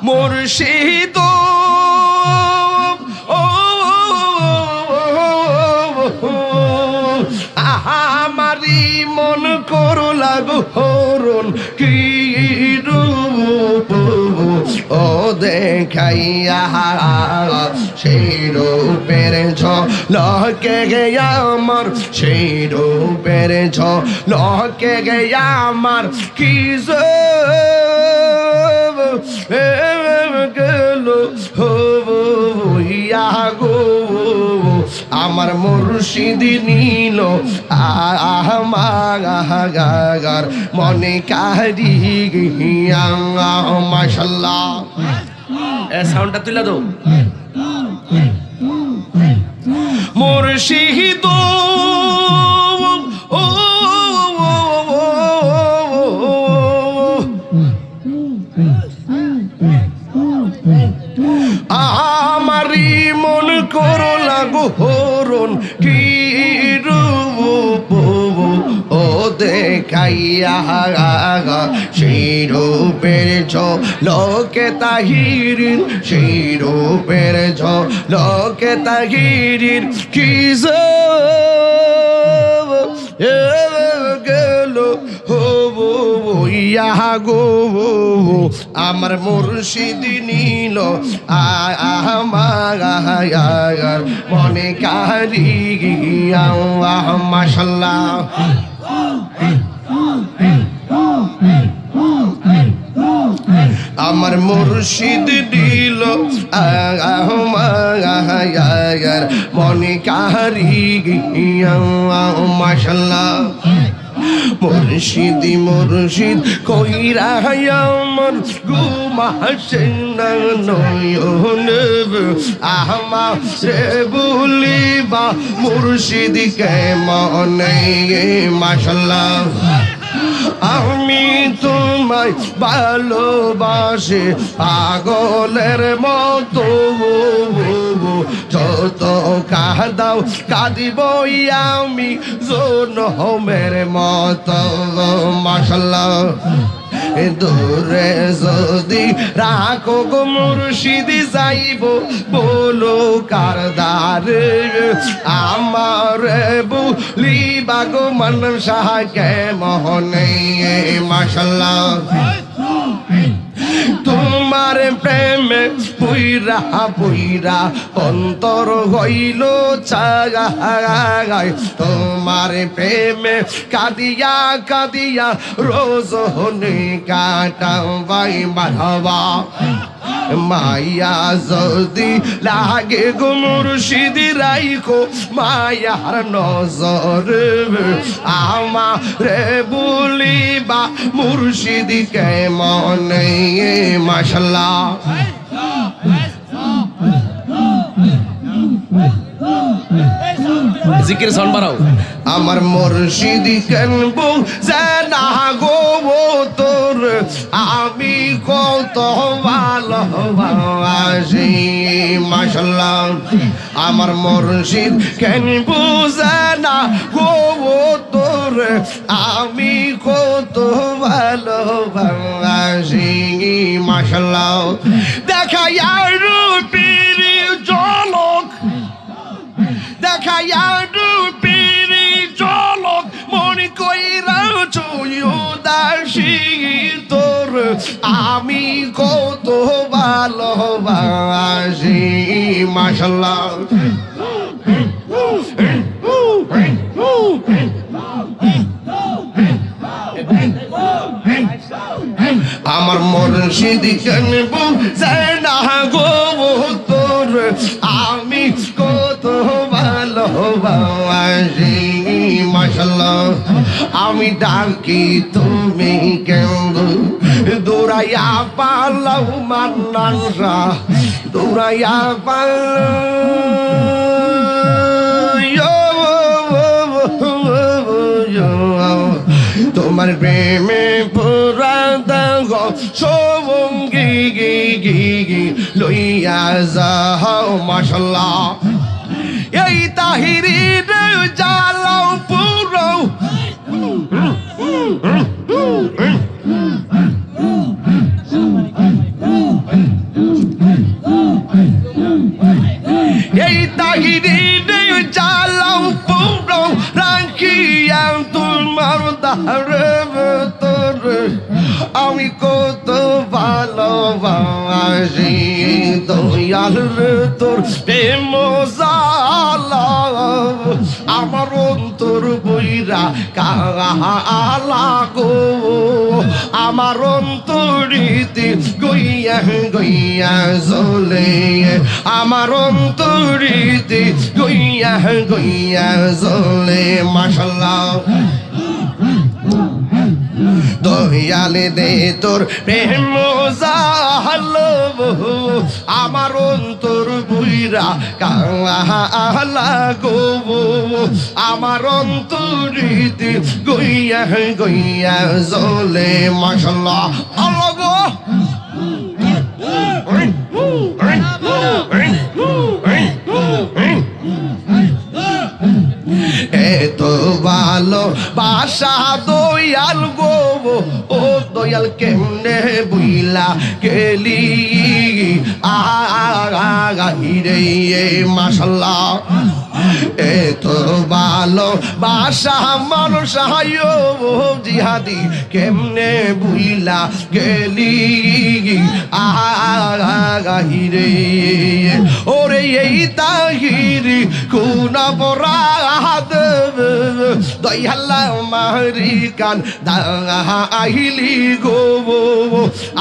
মুর্শিদ আমারি মন করো লাগো হরণ কি রূপ ও দেখাইয়া সেই রূপের ঝলকে গেয়া আমার সেই রূপের ঝলকে গেয়া আমার কি গেল হইয়া গো আমার মুর্শিদ নীল আমার মনে কারি গিয়া মাশাআল্লাহ এ সাউন্ডটা তুইলা দাও মুর্শিদ আমারি মন করো লাগো হরণ কি রূপ ও দেখাইয়া সেই রূপের ঝলকে তাহিরির সেই রূপের ঝলকে তাহিরির কি গেল হইয়া গো আমার মুর্শিদ নীল আমার মনে কারি গিয়া মাশাআল্লাহ আমার মুর্শিদ দিল আমার মনে কারি গিয়া মাশাআল্লাহ মুর্শিদ মুর্শিদ কইরা আমার ঘুমাসে না নয়ন আমারে বলিবা মুর্শিদ কে মনে মাশাআল্লাহ আমি তোমায় ভালোবাসি পাগলের মতো যত কাঁদাও কাঁদিবই আমি জনমের মতো মাশাআল্লাহ দূরে যদি রাখো গো মুর্শিদ যাইব বলো কারদারে আমার বলিবা গো মনসাকে মোহনে মাশাআল্লাহ তোমার প্রেমে পুইরা পুইরা অন্তর হইল চাগায় তোমার প্রেমে কাঁদিয়া কাঁদিয়া রোজ হনে কাটাবাই মারহাবা মায়া যদি লাগে গো মুর্শিদ রাইখো মায়ার নজর আমারে বলিবা মুর্শিদ কে মনে মাশাআল্লাহ জিকির সাউন্ড বাড়াও আমার মুর্শিদ কেনবো জানা গো তোর আমি কত ভালোবাসি মাশাআল্লাহ আমার মুর্শিদ কেনবো জানা গো তোর আমি কত ভালোবাসি মাশাআল্লাহ দেখাইয়া রূপের ঝলক দেখাইয়া রূপের ঝলক মনে কইরা উদাসী তোর আমি কত ভালোবাসি মাশাআল্লাহ আমার মুর্শিদ কেনবো জানা গো তোর আমি কত ভালোবাসি মাশাআল্লাহ আমি ডাকি তুমি কেন দৌড়াইয়া পালাও মান্নানরা দৌড়াইয়া পালাও তোমার প্রেমে পুরা দেহ সঙ্গী গি লইয়া যাও মাশাআল্লাহ এই তাহিরির জ্বালাও পুরো রে তোর আমি কত ভালোবাসি দয়াল রে তোর প্রেম জালা আমার অন্তর বইরা কালা গো আমার অন্তরিতে গইয়া গইয়া জ্বলে আমার অন্তরিতে গইয়া গইয়া জ্বলে মাশাআল্লাহ দয়ালে দে তোর প্রেম জালো আমার অন্তর বুইরা কালা গো আমার অন্তরিতে গইয়া গইয়া জ্বলে মাশাআল্লাহ আল্লাহ গো এত ভালো বাসা দয়াল গো ও দয়াল কেমনে বুইলা গেলি রে মাশাআল্লাহ এত ভালো বাসা মানুষ জিহাদি কেমনে বুইলা গেলি রে ওরে এই তাহিরি কোন অপরাধ দয়াল্লা মারি কান দাহিলি গো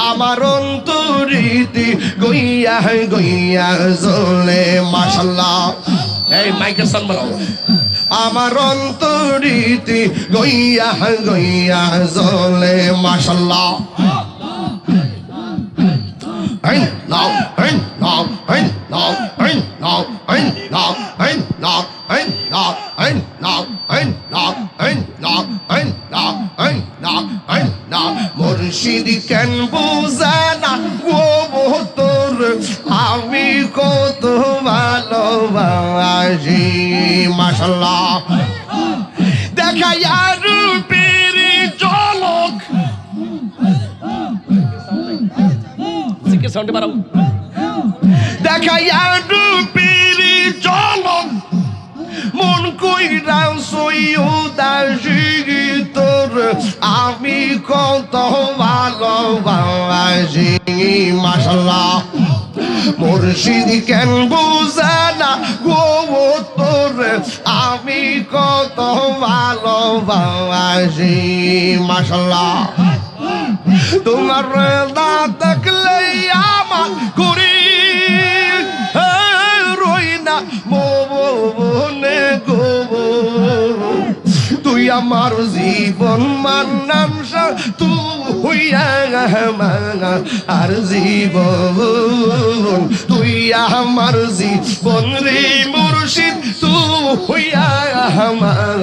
আমার অন্তরিতে গইয়া গইয়া জ্বলে মাশাআল্লাহ এই মাইকের সাউন্ড বাড়াও আমার অন্তরিতে গইয়া গইয়া জ্বলে মাশাআল্লাহ Hey, no, hey, no, hey, no, hey, no, hey, no, hey, no, hey, no, hey, no, hey, no, hey, no, hey, no, hey, no, hey, no. মুর্শিদ কেন বুঝানা ও তোর আমি কত ভালোবাসি মাশাআল্লাহ দেখা আর পেরি চলক সাউন্ডে বাড়াও দেখাইয়া ডুবিরি চলন মন কইরা সইউদাসি তোর আমি কত ভালোবাসি মাশাআল্লাহ মুর্শিদ কেন বুঝানা গো তোর আমি কত ভালোবাসি মাশাআল্লাহ তোমার রাধা দেখলে আমার করি রই না মনে গো তুই আমার জীবন মান্নাম তুই আর জীবন তুই আমার জীবন রে মুর্শিদ তুই আমার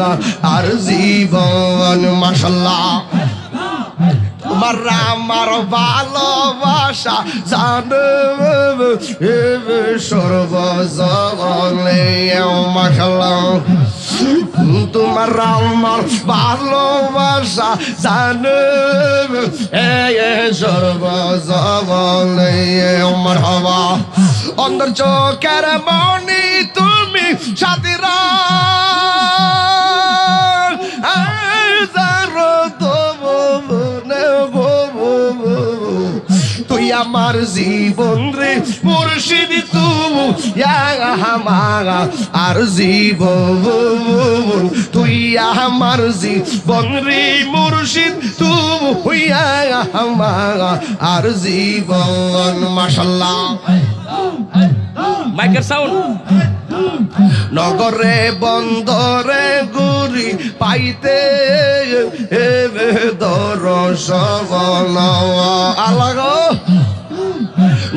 আর জীবন মাশাআল্লাহ তোমার আমার ভালোবাসা জানো সর্বজনে মাশাআল্লাহ তোমার আমার ভালোবাসা জানো সর্বজনে মারহাবা অন্তর চোখের মনি তুমি সাথীরা তুই আমার জীবন রে মুর্শিদ তুই আমার আর জীবন তুই আমার জীবন রে মুর্শিদ তুই আমার আর জীবন মাশাআল্লাহ মাইকের সাউন্ড নগরে বন্দরে গুরি পাইতে দর্শন আলাগো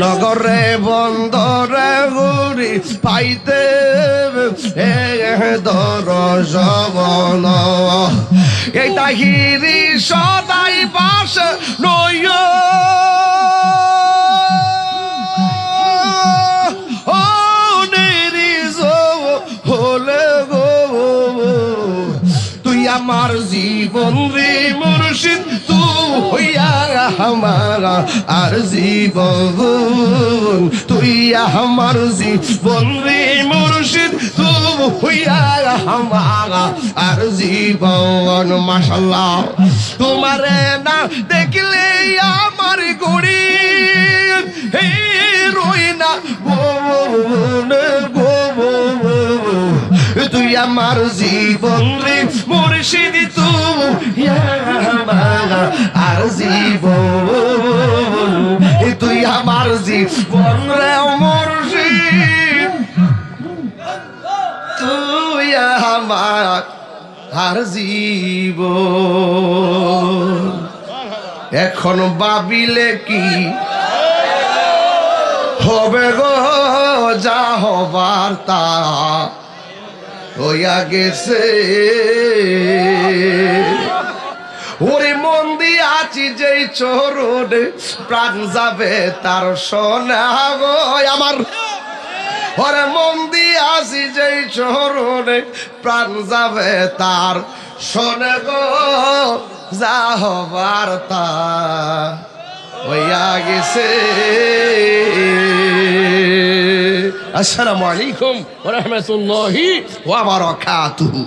নগরে বন্দরে গুরি পাইতে দর্শন এই তাহিরি সদাই পাশ নয় আমার জীবন রে মুর্শিদ তুই আমার আর জীবন, তুই আমার জীবন রে মুর্শিদ, তুই আমার আর জীবন। মাশাআল্লাহ তোমারে না দেখলে আমার গড়ি রই না তুই আমার জীবন রে মুর্শিদ, তুই আমার আর জীবন, তুই আমার জীবন রে মুর্শিদ, তুই আমার আর জীবন। এখন ভাবিলে কি হবে গো, যা হবার তা হইয়া গেছে। ওরে মন দিয়ে আছি যেই চরণে, প্রাণ যাবে তার সোনা গো আমার। ওরে মন দিয়ে আছি যেই চরণে, প্রাণ যাবে তার সোনা গো, যা হবার তা হইয়া গেছে। আসসালামু আলাইকুম ওয়া রাহমাতুল্লাহি ওয়া বারাকাতুহু।